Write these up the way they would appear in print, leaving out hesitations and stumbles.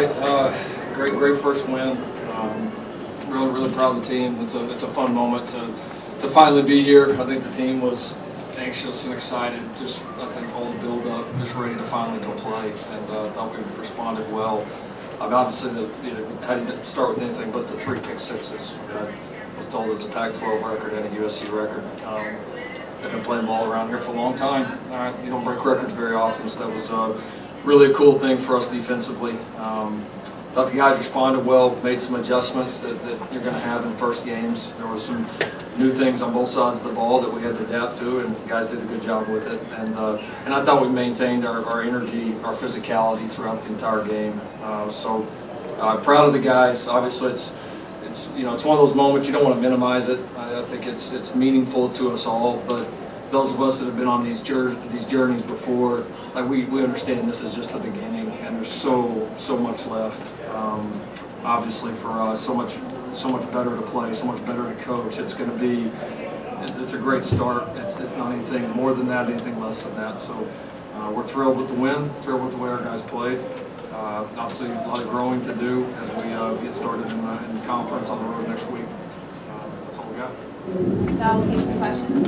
right. Great first win. Really proud of the team. It's a fun moment to finally be here. I think the team was anxious and excited. Just I think all the build up, just ready to finally go play, and thought we responded well. Obviously, how do you start with anything but the 3 pick sixes? I was told it's a Pac-12 record and a USC record. I've been playing ball around here for a long time. You don't break records very often, so that was really a cool thing for us defensively. Thought the guys responded well, made some adjustments that you're going to have in first games. There were some new things on both sides of the ball that we had to adapt to, and the guys did a good job with it. And I thought we maintained our energy, our physicality throughout the entire game. So proud of the guys. Obviously, it's one of those moments you don't want to minimize it. I think it's meaningful to us all, but those of us that have been on these journeys before, like we understand this is just the beginning, and there's so much left. Obviously for us, so much better to play, so much better to coach. It's going to be it's a great start. It's not anything more than that, anything less than that. So we're thrilled with the win, thrilled with the way our guys played. Obviously, a lot of growing to do as we get started in the conference on the road next week. That's all we got. Now we'll take some questions.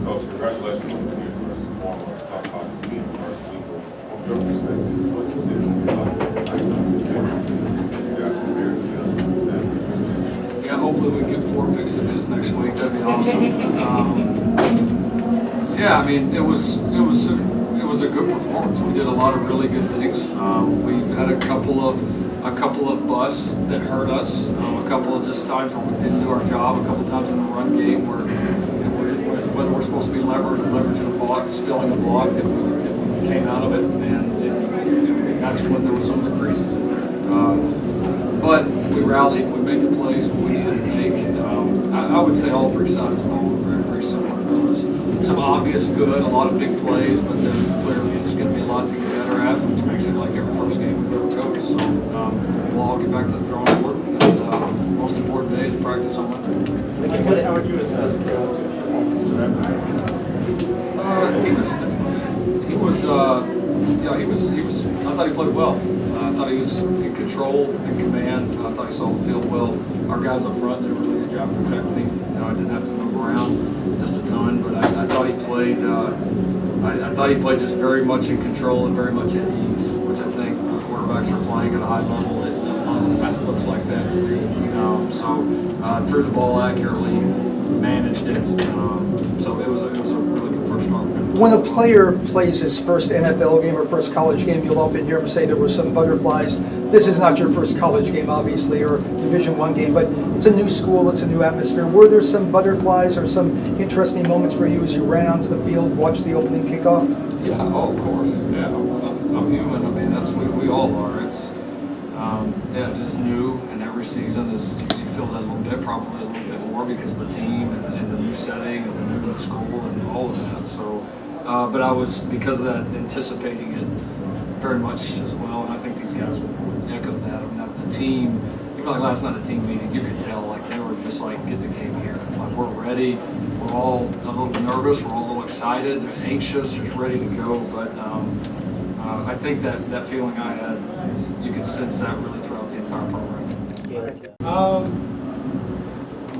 Coach, congratulations on being the first and foremost. Talk about this being the first week. From your perspective, what's considered yeah, hopefully we get 4 pick sixes next week. That'd be awesome. Yeah, I mean, it was a good performance. We did a lot of really good things. We had a couple of busts that hurt us. A couple of just times where we didn't do our job. A couple of times in the run game where whether we're supposed to be leveraging a block, spilling a block, that we came out of it, and that's when there were some of the creases in there. But we rallied. We made the plays we needed to make. I would say all 3 sides of the ball were very similar. There was some obvious good, a lot of big plays, but there clearly is going to be a lot to get better at, which makes it like every first game we've ever coached. So we'll all get back to the drawing board, and most important day is practice on Monday. How would you assess Caleb's performance He was. I thought he played well. I thought he was in control, in command. I thought he saw the field well. Our guys up front did a really good job protecting him. I didn't have to move around just a ton, but I thought he played. I thought he played just very much in control and very much at ease, which I think when quarterbacks are playing at a high level, it oftentimes looks like that to me. So threw the ball accurately, managed it. So it was a really good first start for him. When a player plays his first NFL game or first college game, you'll often hear him say there were some butterflies. This is not your first college game, obviously, or Division I game, but it's a new school, it's a new atmosphere. Were there some butterflies or some interesting moments for you as you ran onto the field, watched the opening kickoff? Yeah, of course. Yeah, I'm human. I mean, that's we all are. It's it is new, and every season is you feel that a little bit, probably a little bit more because the team and the new setting and the new school and all of that. So, but I was because of that anticipating it very much as well, and I think these guys would echo that. I mean, the team, even like last night at team meeting, you could tell like they were just like, get the game here. Like we're ready. We're all a little nervous. We're all a little excited. They're anxious, just ready to go. But I think that feeling I had, you could sense that really throughout the entire program.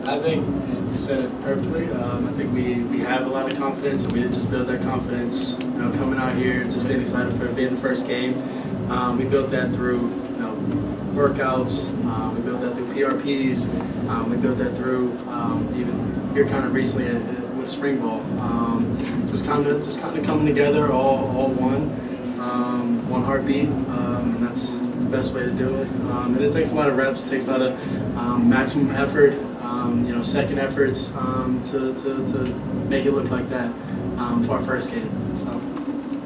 I think you said it perfectly. I think we have a lot of confidence, and we didn't just build that confidence, coming out here and just being excited for being the first game. We built that through, workouts. We built that through PRPs. We built that through even here kind of recently with spring ball. Just kind of coming together, all one heartbeat, and that's the best way to do it. And it takes a lot of reps. It takes a lot of maximum effort. Second efforts to make it look like that for our first game. So,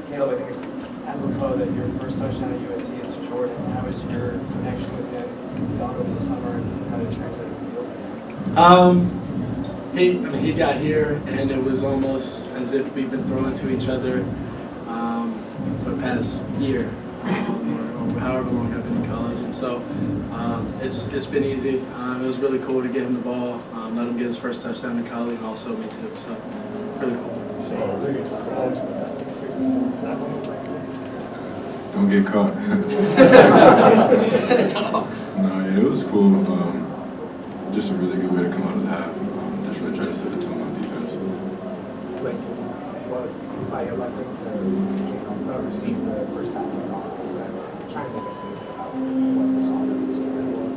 Caleb, I think it's apropos that your first touchdown at USC is to Jordan. How was your connection with him gone over the summer, and how did it translate to the field? He got here, and it was almost as if we've been throwing to each other for the past year, or however long I've been in college. And so it's been easy. It was really cool to get him the ball, let him get his first touchdown in college, and also me too. So really cool. Don't get caught. No, yeah, it was cool. Just a really good way to come out of the half. Just really try to set the tone on defense. Like, what by electing to receive the first half of the offense, that trying to make a statement about what this offense is capable of?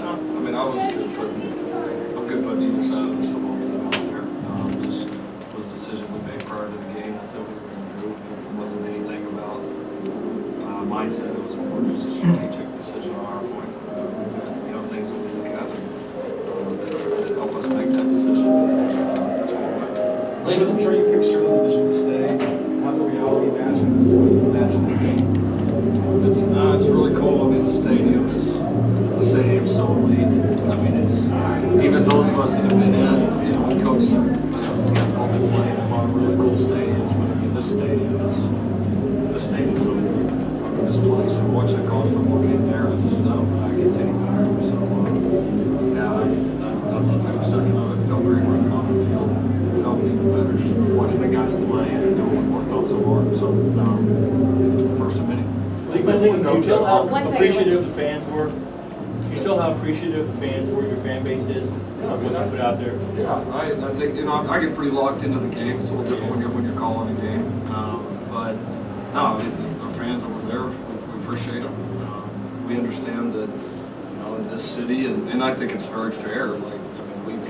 I mean, I'm good putting either side of this football team out there. Just was a decision we made prior to the game. That's what we were going to do. It wasn't anything about mindset. It was more just a strategic decision on our point. We've got things that we look at that help us make that decision. That's what we're at. Laban, I'm sure you picture the division to stay. How the reality imagine that game? It's really cool. I mean, the stadium's so elite. I mean, it's even those of us that have been in, we coached them. These guys both have played in a lot of really cool stadiums, but I mean, this stadium's unbelievable. I mean, this place, and watching a college football game there, I don't know how it gets any better. So, yeah, I love every second of it. It felt great running on the field. It felt even better just watching the guys play and doing what we worked on so hard. So, first of many. Can you tell how One second. appreciative the fans were? Can you tell how appreciative the fans were, your fan base is, of what you put out there? Yeah, I think I get pretty locked into the game. It's a little different when you're calling a game, but no, I mean, the fans that were there, we appreciate them. We understand that in this city, and I think it's very fair. Like, I mean, we've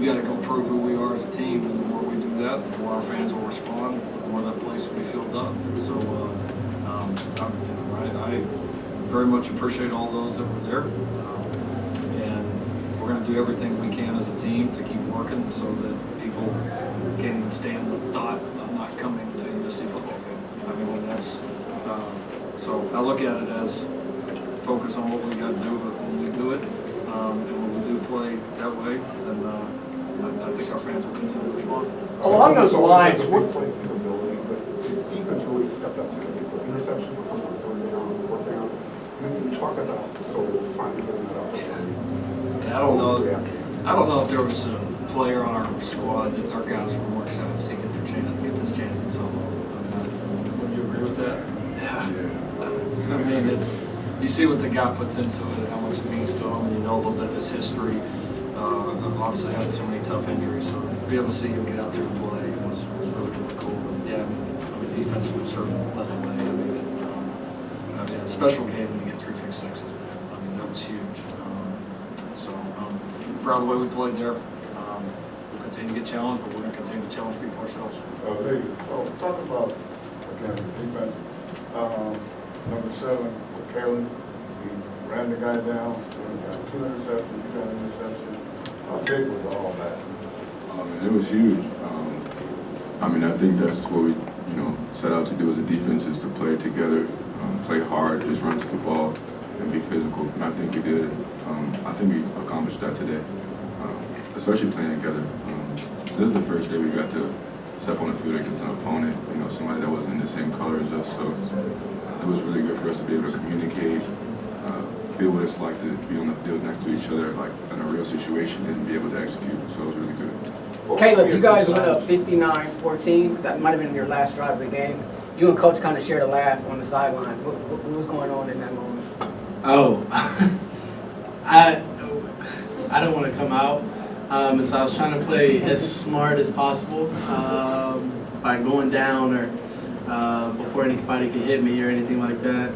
got to go prove who we are as a team, and the more we do that, the more our fans will respond, the more that place will be filled up. And so, I very much appreciate all those that were there, and we're going to do everything we can as a team to keep working so that people can't even stand the thought of not coming to USC football game. I mean, when that's so I look at it as focus on what we got to do, but when we do it, and when we do play that way, then I think our fans will continue to respond. Along those lines, We're playing capability, but the defense really stepped up. Interception, fourth down. You talk about Solo finally getting that out. Yeah, I don't know if there was a player on our squad that our guys were more excited to see get this chance than Solo. I mean, would you agree with that? Yeah. I mean, you see what the guy puts into it and how much it means to him, and you know a little bit of his history. Obviously having so many tough injuries, so to be able to see him get out there and play was really, really cool. And yeah, I mean defensively certainly led the way. A special game when you get 3 pick sixes. I mean, that was huge. So proud of the way we played there. We'll continue to get challenged, but we're going to continue to challenge people ourselves. So talk about, again, defense. Number 7 with Kalen. We ran the guy down. We got 2 interceptions. You got an interception. How big was all that? It was huge. I mean, I think that's what we, set out to do as a defense, is to play together, play hard, just run to the ball, and be physical. And I think we did. I think we accomplished that today, especially playing together. This is the first day we got to step on the field against an opponent, somebody that wasn't in the same color as us. So it was really good for us to be able to communicate, feel what it's like to be on the field next to each other, like in a real situation, and be able to execute. So it was really good. Caleb, you guys went up 59-14. That might have been your last drive of the game. You and Coach kind of shared a laugh on the sideline. What was going on in that moment? Oh, I don't want to come out. So I was trying to play as smart as possible by going down or before anybody could hit me or anything like that.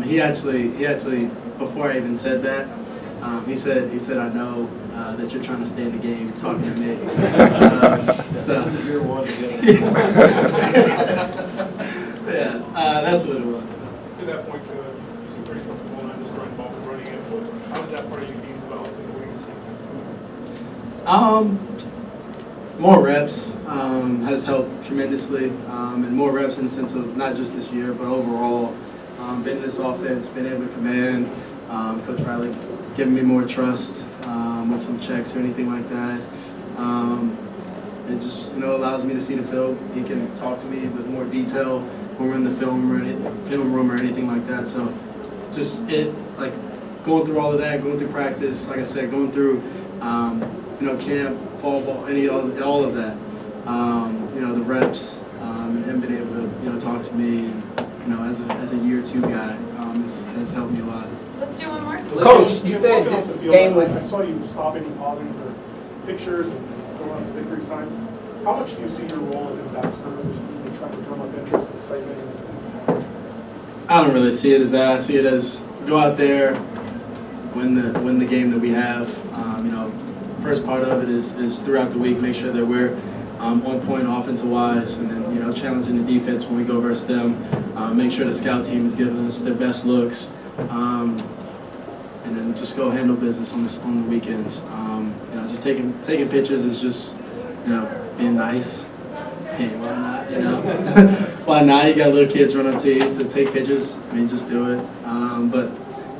He actually, before I even said that, he said, I know that you're trying to stay in the game, talking to me. This isn't year one together. Yeah, that's what it was. To that point, you seem pretty comfortable not just running ball, but running it. How did that part of your game develop in the game? More reps has helped tremendously, and more reps in the sense of not just this year, but overall. Been in this offense, been able to command. Coach Riley giving me more trust with some checks or anything like that. It just allows me to see the field. He can talk to me with more detail when we're in the film room or anything like that. So just going through all of that, going through practice, like I said, going through camp, fall ball, all of that. The reps, and him being able to talk to me and as a year two guy has helped me a lot. Let's do one more. Coach, you said Walking off this the field, game was. I saw you stopping and pausing for pictures and going on the victory sign. How much do you see your role as an ambassador of this league and trying to drum up interest and excitement in this thing? I don't really see it as that. I see it as go out there, win the game that we have. First part of it is throughout the week, make sure that we're on point offensive wise, and then challenging the defense when we go versus them. Make sure the scout team is giving us their best looks, and then just go handle business on the weekends. Just taking pictures is just being nice. Hey, why not? Why not? You got little kids run up to you to take pictures. I mean, just do it. But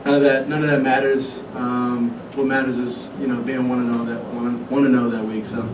none of that matters. What matters is being want to know that week. So.